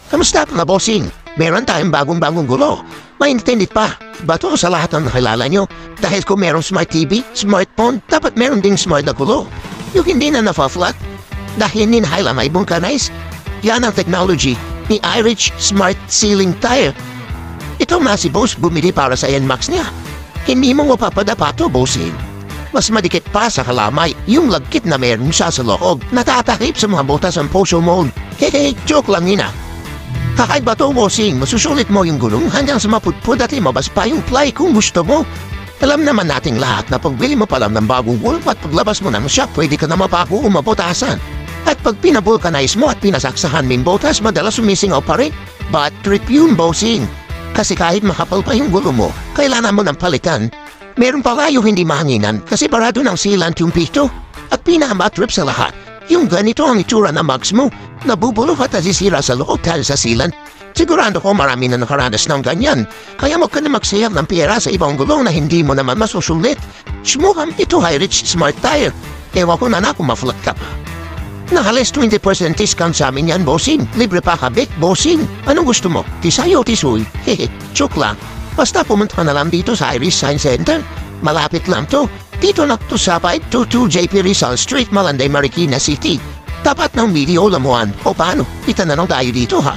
Kamusta mga bossing? Meron tayong bagong gulo. Maintindihan pa. Bato sa lahat ng nakilala nyo. Dahil kung merong smart TV, smartphone, dapat meron ding smart na gulo. Yung hindi na nafa-flat. Dahil ninahila may vulcanize. Yan ang technology ni Irish Smart Sealing Tire. Ito nga si boss bumili para sa NMAX niya. Hindi mo mapapadapa to, bossing. Mas madikit pa sa kalamay yung lagkit na meron siya sa loob. Natatakip sa mga butas ang poso mold. Hehe, joke lang ina. Kakaiba to, bossing. Masusulit mo yung gulong hanggang sa mapudpud at imabas pa yung ply kung gusto mo. Alam naman nating lahat na pagbili mo pa lang ng bagong gulong at paglabas mo ng shop, pwede ka na mapago o mabutasan. At pag pinabulkanize mo at pinasaksahan mo yung butas, madalas sumisingaw pa rin. Bad trip yun, bossing. Kasi kahit makapal pa yung gulong mo, kailangan mo ng palitan. Meron pala yung hindi mahanginan kasi parado ng sealant yung pito. At pinaka-trip sa lahat, yung ganito ang itsura ng mags mo, nabubulok at nasisira sa loob dahil sa sealant. Sigurado ko marami na nakaranas ng ganyan, kaya mo ka na magsayang ng pera sa ibang gulong na hindi mo naman masusulit. Sumukam ito Irish Smart Tire. Ewan ko na kung ma-flat ka pa. Nakalis 20% discount sa amin yan, bossing. Libre pa kabit, bossing. Anong gusto mo? Tisay o tisoy? Hehe, joke lang. Basta pumunta ka na lang dito sa Irish Science Center. Malapit lang to. Dito na to sa 522 JP Rizal Street, Malanday, Marikina City. Tapat ng video lamuan. O paano? Kita na lang tayo dito ha.